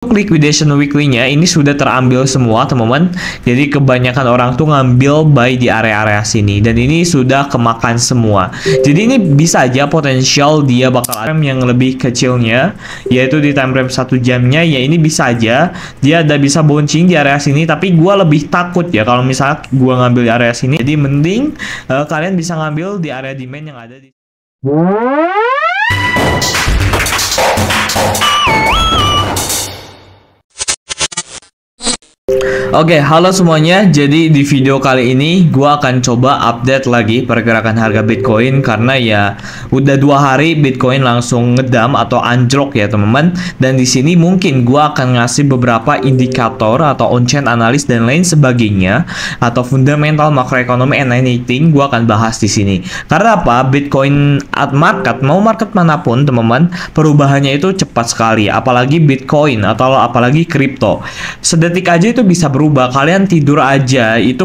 Liquidation weekly-nya ini sudah terambil semua teman-teman. Jadi kebanyakan orang tuh ngambil buy di area-area sini dan ini sudah kemakan semua. Jadi ini bisa aja potensial dia bakal ada yang lebih kecilnya, yaitu di time frame 1 jamnya. Ya ini bisa aja dia ada bisa bouncing di area sini, tapi gua lebih takut ya kalau misalnya gua ngambil di area sini. Jadi mending kalian bisa ngambil di area demand yang ada di Oke, halo semuanya. Jadi di video kali ini gua akan coba update lagi pergerakan harga Bitcoin karena ya udah 2 hari Bitcoin langsung ngedam atau anjlok ya teman-teman. Dan di sini mungkin gua akan ngasih beberapa indikator atau on-chain analis dan lain sebagainya atau fundamental makroekonomi and anything gua akan bahas di sini. Karena apa? Bitcoin at market manapun teman-teman, perubahannya itu cepat sekali. Apalagi Bitcoin atau apalagi kripto. Sedetik aja itu bisa berubah, kalian tidur aja itu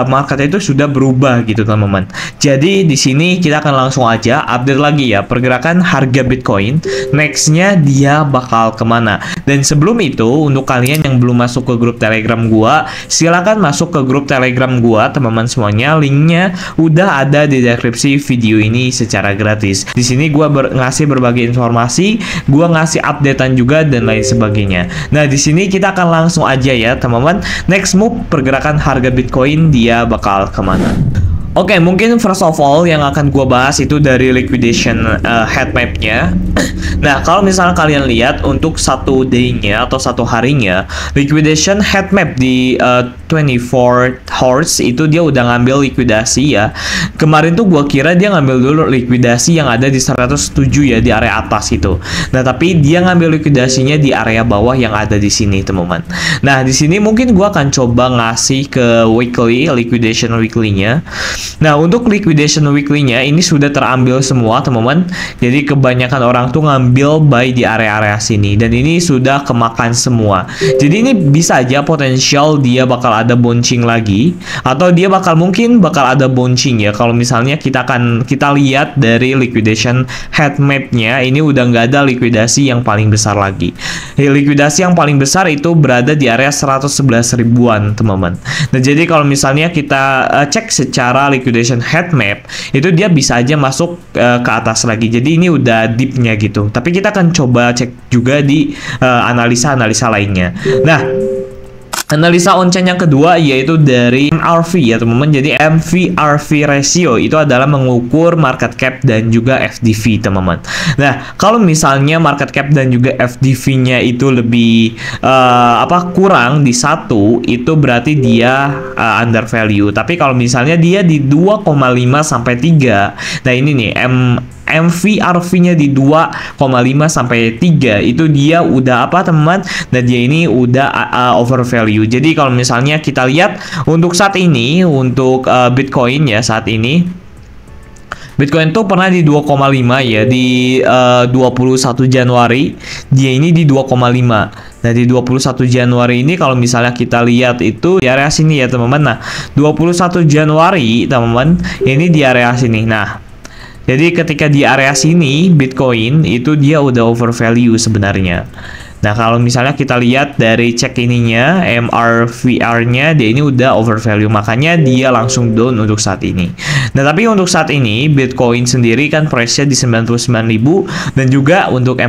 market itu sudah berubah gitu teman-teman. Jadi di sini kita akan langsung aja update lagi ya pergerakan harga Bitcoin. Nextnya dia bakal kemana? Dan sebelum itu untuk kalian yang belum masuk ke grup Telegram gua, silakan masuk ke grup Telegram gua teman-teman semuanya. Linknya udah ada di deskripsi video ini secara gratis. Di sini gua ngasih berbagai informasi, gua ngasih updatean juga dan lain sebagainya. Nah di sini kita akan langsung aja ya teman-teman. Next move pergerakan harga Bitcoin dia bakal kemana? Oke, mungkin first of all yang akan gua bahas itu dari liquidation head map-nya. Nah, kalau misalnya kalian lihat untuk satu day-nya atau satu harinya, liquidation head map di 24 hours itu dia udah ngambil likuidasi ya. Kemarin tuh gua kira dia ngambil dulu likuidasi yang ada di 107 ya di area atas itu. Nah, tapi dia ngambil likuidasinya di area bawah yang ada di sini, teman-teman. Nah, di sini mungkin gua akan coba ngasih ke weekly liquidation weekly-nya. Nah, untuk liquidation weekly-nya ini sudah terambil semua, teman-teman. Jadi kebanyakan orang tuh ngambil buy di area-area sini dan ini sudah kemakan semua. Jadi ini bisa aja potensial dia bakal ada bouncing lagi atau dia mungkin bakal ada bouncing ya. Kalau misalnya kita lihat dari liquidation head map-nya ini udah nggak ada likuidasi yang paling besar lagi. Likuidasi yang paling besar itu berada di area 111 ribuan, teman-teman. Nah, jadi kalau misalnya kita cek secara liquidation head map itu dia bisa aja masuk ke atas lagi. Jadi ini udah deepnya gitu. Tapi kita akan coba cek juga di analisa-analisa lainnya. Nah, analisa on-chain yang kedua yaitu dari MRV ya teman-teman. Jadi MVRV ratio itu adalah mengukur market cap dan juga FDV teman-teman. Nah, kalau misalnya market cap dan juga FDV-nya itu lebih kurang di 1, itu berarti dia under value. Tapi kalau misalnya dia di 2,5 sampai 3, nah ini nih MVRV-nya di 2,5 sampai 3 itu dia udah apa teman-teman? Dan dia ini udah over value. Jadi kalau misalnya kita lihat untuk saat ini untuk Bitcoin ya saat ini Bitcoin tuh pernah di 2,5 ya di 21 Januari dia ini di 2,5. Nah, di 21 Januari ini kalau misalnya kita lihat itu di area sini ya teman-teman. Nah, 21 Januari teman-teman ini di area sini. Nah, jadi ketika di area sini Bitcoin itu dia udah over value sebenarnya. Nah, kalau misalnya kita lihat dari cek ininya MRVR-nya dia ini udah over value, makanya dia langsung down untuk saat ini. Nah, tapi untuk saat ini Bitcoin sendiri kan price-nya di 99.000 dan juga untuk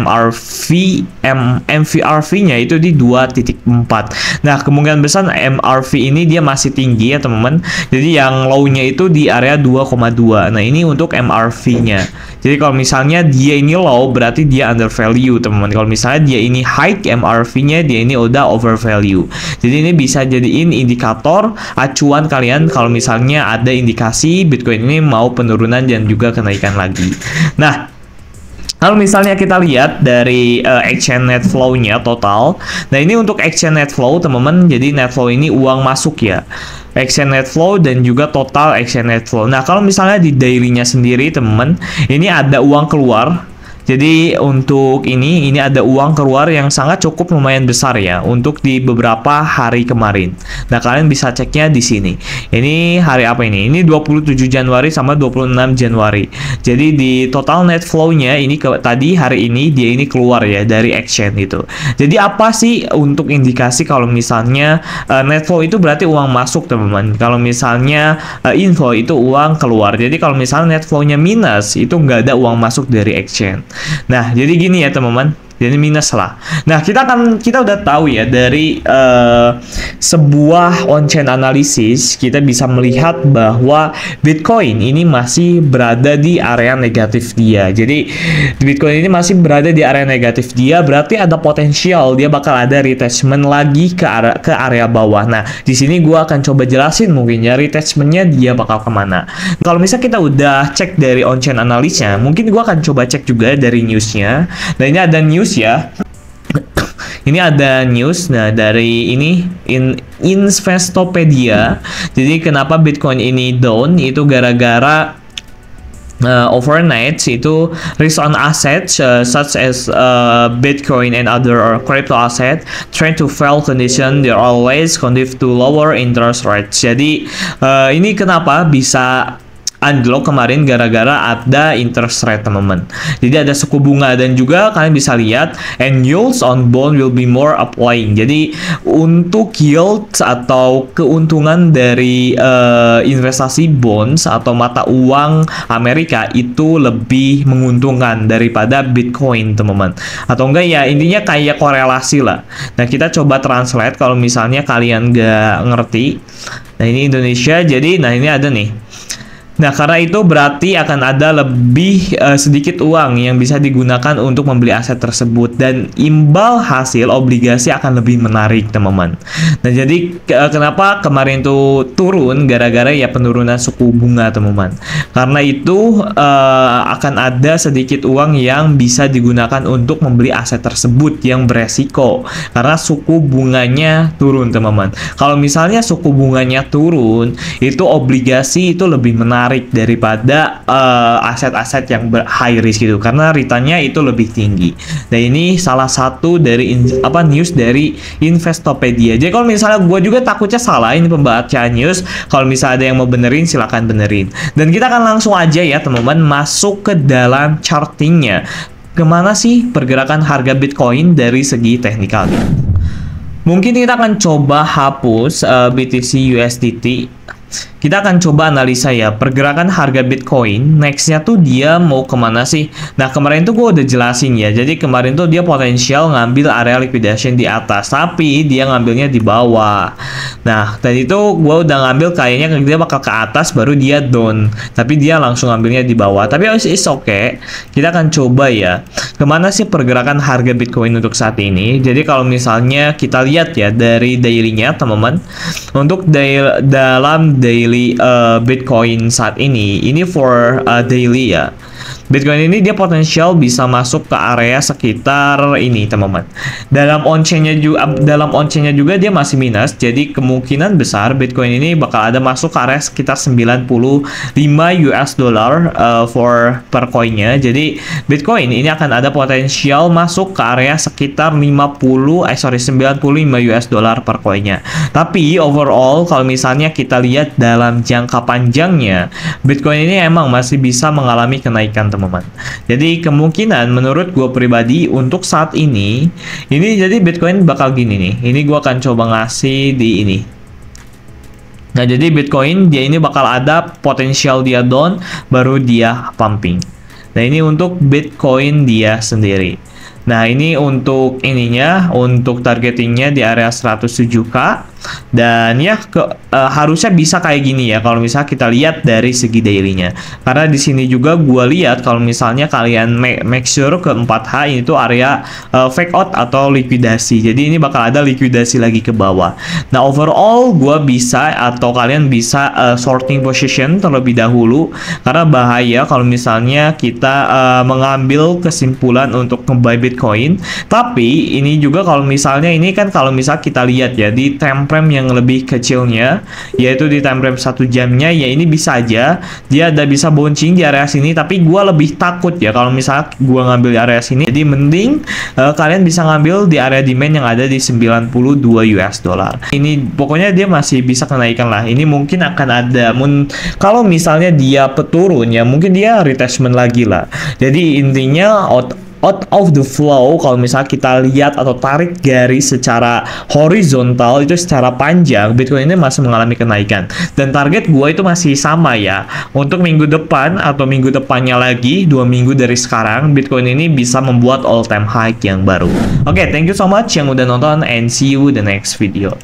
MVRV-nya itu di 2.4. Nah, kemungkinan besar MRV ini dia masih tinggi ya, teman-teman. Jadi yang low-nya itu di area 2,2. Nah, ini untuk MRV-nya. Jadi kalau misalnya dia ini low berarti dia under value, teman-teman. Kalau misalnya dia ini high MRV-nya dia ini udah over value. Jadi ini bisa jadiin indikator acuan kalian kalau misalnya ada indikasi Bitcoin ini mau penurunan dan juga kenaikan lagi. Nah, kalau misalnya kita lihat dari exchange net flow-nya total. Nah, ini untuk exchange net flow, teman-teman. Jadi net flow ini uang masuk ya. Exchange net flow dan juga total exchange net flow. Nah, kalau misalnya di daily-nya sendiri, teman-teman, ini ada uang keluar. Jadi untuk ini ada uang keluar yang sangat cukup lumayan besar ya untuk di beberapa hari kemarin. Nah, kalian bisa ceknya di sini. Ini hari apa ini? Ini 27 Januari sama 26 Januari. Jadi di total net flow-nya ini tadi hari ini dia ini keluar ya dari exchange itu. Jadi apa sih untuk indikasi kalau misalnya net flow itu berarti uang masuk, teman-teman. Kalau misalnya inflow itu uang keluar. Jadi kalau misalnya net flow-nya minus, itu nggak ada uang masuk dari exchange. Nah, jadi gini ya teman-teman, jadi minus lah. Nah, kita udah tahu ya dari sebuah on-chain analisis, kita bisa melihat bahwa Bitcoin ini masih berada di area negatif dia. Jadi Bitcoin ini masih berada di area negatif dia, berarti ada potensial dia bakal ada retestment lagi ke area bawah. Nah, di sini gua akan coba jelasin mungkin ya retestmentnya dia bakal kemana. Kalau misalnya kita udah cek dari on-chain analisnya, mungkin gua akan coba cek juga dari newsnya. Nah, ini ada news ya. Ini ada news, nah dari ini Investopedia. Jadi kenapa Bitcoin ini down itu gara-gara overnight itu risk on assets such as Bitcoin and other crypto asset trying to fail condition, they are always conducive to lower interest rates. Jadi ini kenapa bisa unlock kemarin gara-gara ada interest rate, teman-teman. Jadi ada suku bunga, dan juga kalian bisa lihat and yields on bond will be more applying. Jadi untuk yield atau keuntungan dari investasi bonds atau mata uang Amerika itu lebih menguntungkan daripada Bitcoin, teman-teman. Atau enggak ya, intinya kayak korelasi lah. Nah, kita coba translate kalau misalnya kalian nggak ngerti. Nah, ini Indonesia, jadi nah ini ada nih. Nah, karena itu berarti akan ada lebih sedikit uang yang bisa digunakan untuk membeli aset tersebut, dan imbal hasil obligasi akan lebih menarik, teman-teman. Nah, jadi kenapa kemarin itu turun gara-gara ya penurunan suku bunga, teman-teman. Karena itu akan ada sedikit uang yang bisa digunakan untuk membeli aset tersebut yang beresiko karena suku bunganya turun, teman-teman. Kalau misalnya suku bunganya turun, itu obligasi itu lebih menarik daripada aset-aset yang high risk gitu, karena returnnya itu lebih tinggi. Nah, ini salah satu dari news dari Investopedia. Jadi kalau misalnya gue juga takutnya salah ini pembacaan news, kalau misalnya ada yang mau benerin silahkan benerin. Dan kita akan langsung aja ya teman-teman masuk ke dalam chartingnya. Kemana sih pergerakan harga Bitcoin dari segi teknikal? Mungkin kita akan coba hapus BTC USDT. Kita akan coba analisa ya pergerakan harga Bitcoin nextnya tuh dia mau kemana sih. Nah, kemarin tuh gue udah jelasin ya, jadi kemarin tuh dia potensial ngambil area liquidation di atas, tapi dia ngambilnya di bawah. Nah, tadi tuh gue udah ngambil kayaknya dia bakal ke atas baru dia down, tapi dia langsung ngambilnya di bawah. Tapi it's okay, kita akan coba ya kemana sih pergerakan harga Bitcoin untuk saat ini. Jadi kalau misalnya kita lihat ya dari daily-nya teman-teman, untuk dalam daily Bitcoin saat ini for daily ya, Bitcoin ini dia potensial bisa masuk ke area sekitar ini, teman-teman. Dalam on-chain-nya juga dia masih minus, jadi kemungkinan besar Bitcoin ini bakal ada masuk ke area sekitar 95 US dollar per coinnya. Jadi Bitcoin ini akan ada potensial masuk ke area sekitar 95 US dollar per coinnya. Tapi overall kalau misalnya kita lihat dalam jangka panjangnya, Bitcoin ini emang masih bisa mengalami kenaikan, teman-teman. Jadi kemungkinan menurut gue pribadi untuk saat ini jadi Bitcoin bakal gini nih. Ini gue akan coba ngasih di ini. Nah, jadi Bitcoin dia ini bakal ada potensial dia down baru dia pumping. Nah, ini untuk Bitcoin dia sendiri. Nah, ini untuk ininya, untuk targetingnya di area 107k. Dan ya harusnya bisa kayak gini ya kalau misalnya kita lihat dari segi daily-nya. Karena di sini juga gue lihat kalau misalnya kalian make sure ke 4H ini tuh area fake out atau likuidasi. Jadi ini bakal ada likuidasi lagi ke bawah. Nah, overall gue bisa atau kalian bisa sorting position terlebih dahulu, karena bahaya kalau misalnya kita mengambil kesimpulan untuk nge-buy Bitcoin. Tapi ini juga kalau misalnya ini kan kalau misalnya kita lihat ya di tempo frame yang lebih kecilnya, yaitu di time frame 1 jamnya, ya ini bisa aja dia ada bisa bouncing di area sini, tapi gue lebih takut ya kalau misalnya gue ngambil di area sini. Jadi mending kalian bisa ngambil di area demand yang ada di 92 US dollar. Ini pokoknya dia masih bisa kenaikan lah. Ini mungkin akan ada kalau misalnya dia peturun ya mungkin dia retestment lagi lah. Jadi intinya out of the flow, kalau misalnya kita lihat atau tarik garis secara horizontal itu secara panjang, Bitcoin ini masih mengalami kenaikan. Dan target gue itu masih sama ya. Untuk minggu depan atau minggu depannya lagi, 2 minggu dari sekarang, Bitcoin ini bisa membuat all time high yang baru. Oke, thank you so much yang udah nonton and see you the next video.